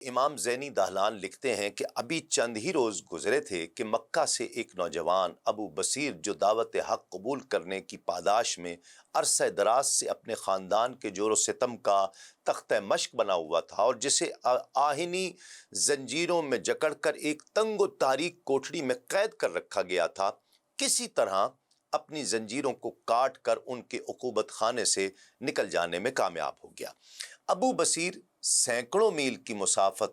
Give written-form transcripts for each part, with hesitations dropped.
امام زینی دہلان لکھتے ہیں کہ ابھی چند ہی روز گزرے تھے کہ مکہ سے ایک نوجوان ابو بصیر جو دعوت حق قبول کرنے کی پاداش میں عرصہ دراز سے اپنے خاندان کے جور و ستم کا تختہ مشق بنا ہوا تھا اور جسے آہنی زنجیروں میں جکڑ کر ایک تنگ و تاریک کوٹڑی میں قید کر رکھا گیا تھا، کسی طرح اپنی زنجیروں کو کاٹ کر ان کے عقوبت خانے سے نکل جانے میں کامیاب ہو گیا۔ ابو بصیر سینکڑوں میل کی مسافت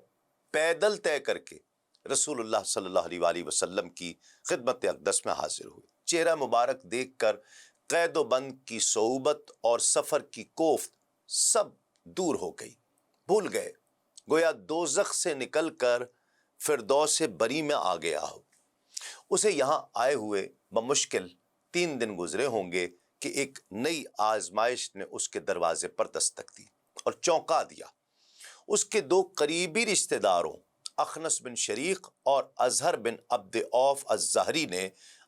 پیدل طے کر کے رسول اللہ صلی اللہ علیہ وآلہ وسلم کی خدمت اقدس میں حاضر ہوئے۔ چہرہ مبارک دیکھ کر قید و بند کی صعوبت اور سفر کی کوفت سب دور ہو گئی، بھول گئے، گویا دوزخ سے نکل کر فردوس بری میں آ گیا ہو۔ اسے یہاں آئے ہوئے بمشکل 3 دن گزرے ہوں گے کہ ایک نئی آزمائش نے اس کے دروازے پر دستک دی اور چونکا دیا۔ اس کے 2 قریبی رشتہ داروں اخنس بن شریق اور اظہر بن عبد عوف الظہری نے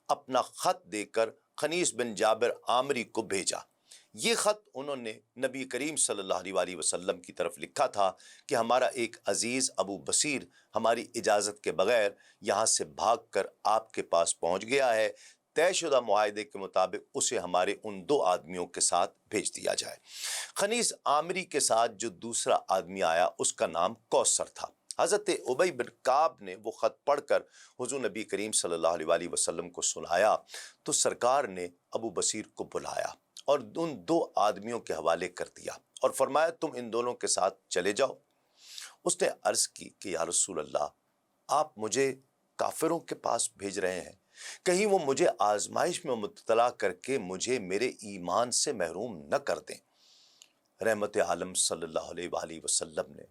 اپنا خط دے کر خنیس بن جابر عامری کو بھیجا۔ یہ خط انہوں نے نبی کریم صلی اللہ علیہ وآلہ وسلم کی طرف لکھا تھا کہ ہمارا ایک عزیز ابو بصیر ہماری اجازت کے بغیر یہاں سے بھاگ کر آپ کے پاس پہنچ گیا ہے، طے شدہ معاہدے کے مطابق اسے ہمارے ان 2 آدمیوں کے ساتھ بھیج دیا جائے۔ خنیس عامری کے ساتھ جو دوسرا آدمی آیا اس کا نام کوثر تھا۔ حضرت ابی بن کعب نے وہ خط پڑھ کر حضور نبی کریم صلی اللہ علیہ وآلہ وسلم کو سنایا تو سرکار نے ابو بصیر کو بلایا اور ان 2 آدمیوں کے حوالے کر دیا اور فرمایا تم ان دونوں کے ساتھ چلے جاؤ۔ اس نے عرض کی کہ یا رسول اللہ، آپ مجھے کافروں کے پاس بھیج رہے ہیں، کہیں وہ مجھے آزمائش میں مبتلا کر کے مجھے میرے ایمان سے محروم نہ کر دیں۔ رحمت عالم صلی اللہ علیہ وآلہ وسلم نے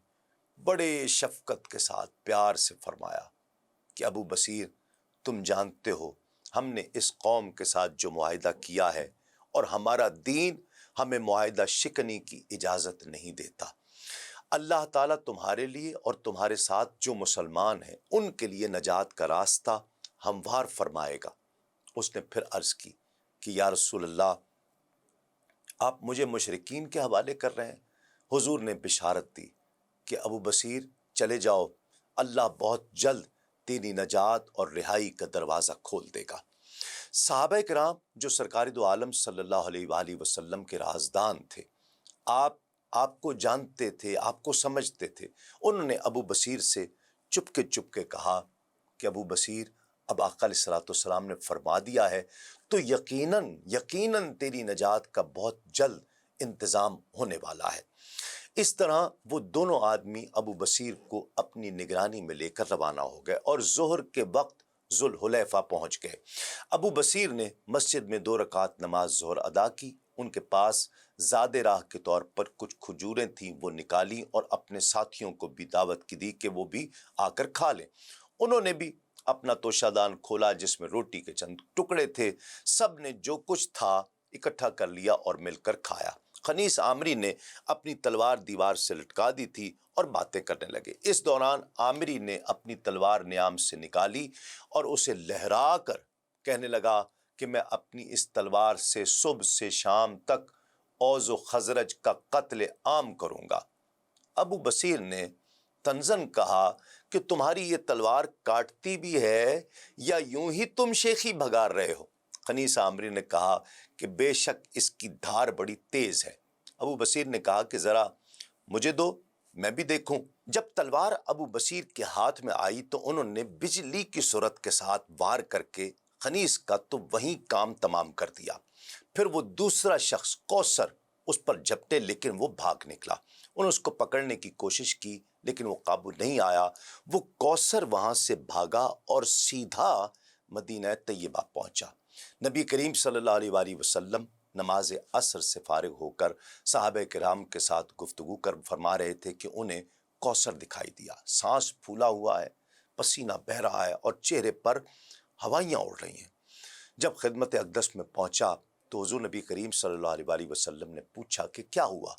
بڑے شفقت کے ساتھ پیار سے فرمایا کہ ابو بصیر، تم جانتے ہو ہم نے اس قوم کے ساتھ جو معاہدہ کیا ہے اور ہمارا دین ہمیں معاہدہ شکنی کی اجازت نہیں دیتا۔ اللہ تعالیٰ تمہارے لیے اور تمہارے ساتھ جو مسلمان ہیں ان کے لیے نجات کا راستہ ہموار فرمائے گا۔ اس نے پھر عرض کی کہ یا رسول اللہ، آپ مجھے مشرکین کے حوالے کر رہے ہیں۔ حضور نے بشارت دی کہ ابو بصیر چلے جاؤ، اللہ بہت جلد تیری نجات اور رہائی کا دروازہ کھول دے گا۔ صحابہ کرام جو سرکار دو عالم صلی اللہ علیہ وآلہ وسلم کے رازدان تھے، آپ کو جانتے تھے، آپ کو سمجھتے تھے، انہوں نے ابو بصیر سے چپ کے کہا کہ ابو بصیر، اب آقا علیہ الصلوۃ والسلام نے فرما دیا ہے تو یقیناً تیری نجات کا بہت جلد انتظام ہونے والا ہے۔ اس طرح وہ دونوں آدمی ابو بصیر کو اپنی نگرانی میں لے کر روانہ ہو گئے اور ظہر کے وقت ذوالحلیفہ پہنچ گئے۔ ابو بصیر نے مسجد میں 2 رکعت نماز ظہر ادا کی۔ ان کے پاس زاد راہ کے طور پر کچھ کھجوریں تھیں، وہ نکالیں اور اپنے ساتھیوں کو بھی دعوت کی دی کہ وہ بھی آ کر کھا لیں۔ انہوں نے بھی اپنا توشہ دان کھولا جس میں روٹی کے چند ٹکڑے تھے، سب نے جو کچھ تھا اکٹھا کر لیا اور مل کر کھایا۔ خنیس عامری نے اپنی تلوار دیوار سے لٹکا دی تھی اور باتیں کرنے لگے۔ اس دوران عامری نے اپنی تلوار نیام سے نکالی اور اسے لہرا کر کہنے لگا کہ میں اپنی اس تلوار سے صبح سے شام تک اوز و خزرج کا قتل عام کروں گا۔ ابو بصیر نے طنزاً کہا کہ تمہاری یہ تلوار کاٹتی بھی ہے یا یوں ہی تم شیخی بھگار رہے ہو؟ خنیس عامری نے کہا کہ بے شک اس کی دھار بڑی تیز ہے۔ ابو بصیر نے کہا کہ ذرا مجھے دو، میں بھی دیکھوں۔ جب تلوار ابو بصیر کے ہاتھ میں آئی تو انہوں نے بجلی کی صورت کے ساتھ وار کر کے خنیس کا تو وہیں کام تمام کر دیا۔ پھر وہ دوسرا شخص کوثر اس پر جھپٹے لیکن وہ بھاگ نکلا۔ انہوں نے اس کو پکڑنے کی کوشش کی لیکن وہ قابو نہیں آیا۔ وہ کوثر وہاں سے بھاگا اور سیدھا مدینہ طیبہ پہنچا۔ نبی کریم صلی اللہ علیہ وآلہ وسلم نماز عصر سے فارغ ہو کر صحابہ کرام کے ساتھ گفتگو کر فرما رہے تھے کہ انہیں کوثر دکھائی دیا، سانس پھولا ہوا ہے، پسینہ بہہ رہا ہے اور چہرے پر ہوائیاں اڑ رہی ہیں۔ جب خدمت اقدس میں پہنچا تو حضور نبی کریم صلی اللہ علیہ وآلہ وسلم نے پوچھا کہ کیا ہوا؟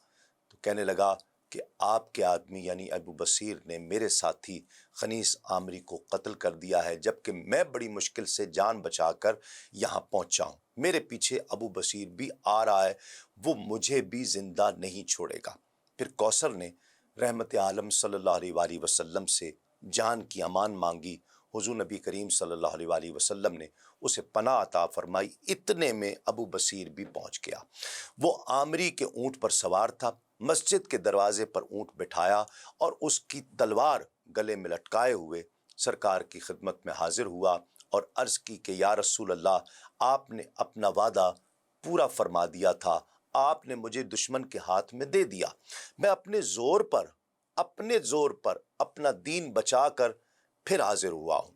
تو کہنے لگا کہ آپ کے آدمی یعنی ابو بصیر نے میرے ساتھی خنیس عامری کو قتل کر دیا ہے، جبکہ میں بڑی مشکل سے جان بچا کر یہاں پہنچا ہوں۔ میرے پیچھے ابو بصیر بھی آ رہا ہے، وہ مجھے بھی زندہ نہیں چھوڑے گا۔ پھر کوثر نے رحمت عالم صلی اللہ علیہ وآلہ وسلم سے جان کی امان مانگی۔ حضور نبی کریم صلی اللہ علیہ وآلہ وسلم نے اسے پناہ عطا فرمائی۔ اتنے میں ابو بصیر بھی پہنچ گیا۔ وہ عامری کے اونٹ پر سوار تھا، مسجد کے دروازے پر اونٹ بٹھایا اور اس کی تلوار گلے میں لٹکائے ہوئے سرکار کی خدمت میں حاضر ہوا اور عرض کی کہ یا رسول اللہ، آپ نے اپنا وعدہ پورا فرما دیا تھا، آپ نے مجھے دشمن کے ہاتھ میں دے دیا، میں اپنے زور پر اپنا دین بچا کر پھر حاضر ہوا ہوں۔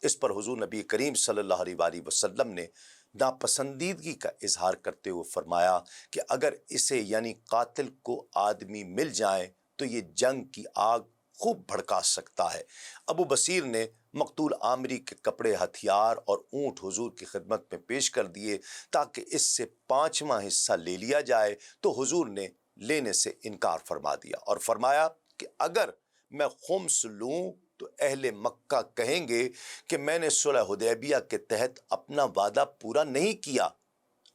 اس پر حضور نبی کریم صلی اللہ علیہ وآلہ وسلم نے ناپسندیدگی کا اظہار کرتے ہوئے فرمایا کہ اگر اسے یعنی قاتل کو آدمی مل جائیں تو یہ جنگ کی آگ خوب بھڑکا سکتا ہے۔ ابو بصیر نے مقتول عامری کے کپڑے، ہتھیار اور اونٹ حضور کی خدمت میں پیش کر دیے تاکہ اس سے 5واں حصہ لے لیا جائے، تو حضور نے لینے سے انکار فرما دیا اور فرمایا کہ اگر میں خمس لوں تو اہل مکہ کہیں گے کہ میں نے صلح حدیبیہ کے تحت اپنا وعدہ پورا نہیں کیا،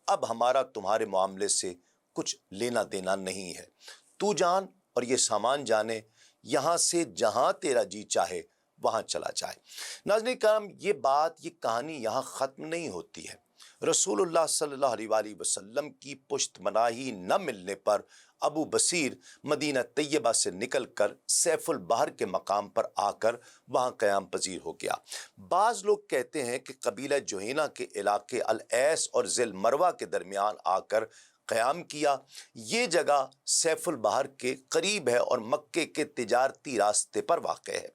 اب ہمارا تمہارے معاملے سے کچھ لینا دینا نہیں ہے، تو جان اور یہ سامان جانے، یہاں سے جہاں تیرا جی چاہے وہاں چلا جائے۔ ناظرین کرام، یہ کہانی یہاں ختم نہیں ہوتی ہے۔ رسول اللہ صلی اللہ علیہ وآلہ وسلم کی پشت پناہی نہ ملنے پر ابو بصیر مدینہ طیبہ سے نکل کر سیف البحر کے مقام پر آ کر وہاں قیام پذیر ہو گیا۔ بعض لوگ کہتے ہیں کہ قبیلہ جوہینہ کے علاقے العیس اور ذی المروہ کے درمیان آ کر قیام کیا۔ یہ جگہ سیف البحر کے قریب ہے اور مکے کے تجارتی راستے پر واقع ہے۔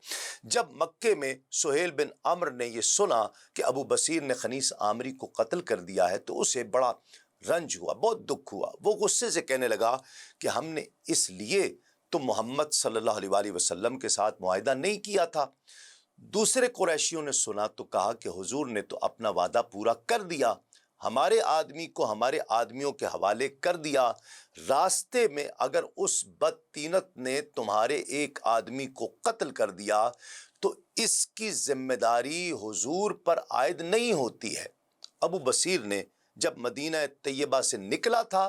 جب مکے میں سہیل بن عمرو نے یہ سنا کہ ابو بصیر نے خنیس عامری کو قتل کر دیا ہے تو اسے بڑا رنج ہوا، بہت دکھ ہوا۔ وہ غصے سے کہنے لگا کہ ہم نے اس لیے تو محمد صلی اللہ علیہ وآلہ وسلم کے ساتھ معاہدہ نہیں کیا تھا۔ دوسرے قریشیوں نے سنا تو کہا کہ حضور نے تو اپنا وعدہ پورا کر دیا، ہمارے آدمی کو ہمارے آدمیوں کے حوالے کر دیا، راستے میں اگر اس بدتینت نے تمہارے ایک آدمی کو قتل کر دیا تو اس کی ذمہ داری حضور پر عائد نہیں ہوتی ہے۔ ابو بصیر نے جب مدینہ طیبہ سے نکلا تھا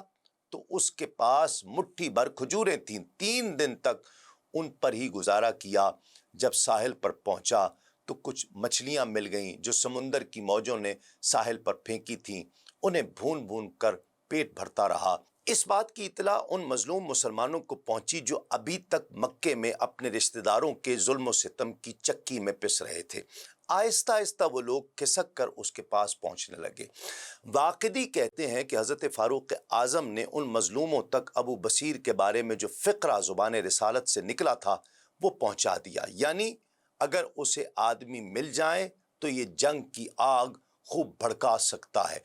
تو اس کے پاس مٹھی بھر کھجوریں تھیں، 3 دن تک ان پر ہی گزارا کیا۔ جب ساحل پر پہنچا تو کچھ مچھلیاں مل گئیں جو سمندر کی موجوں نے ساحل پر پھینکی تھیں، انہیں بھون بھون کر پیٹ بھرتا رہا۔ اس بات کی اطلاع ان مظلوم مسلمانوں کو پہنچی جو ابھی تک مکے میں اپنے رشتہ داروں کے ظلم و ستم کی چکی میں پس رہے تھے۔ آہستہ آہستہ وہ لوگ کھسک کر اس کے پاس پہنچنے لگے۔ واقدی کہتے ہیں کہ حضرت فاروق اعظم نے ان مظلوموں تک ابو بصیر کے بارے میں جو فقرہ زبان رسالت سے نکلا تھا وہ پہنچا دیا، یعنی اگر اسے آدمی مل جائیں تو یہ جنگ کی آگ خوب بھڑکا سکتا ہے۔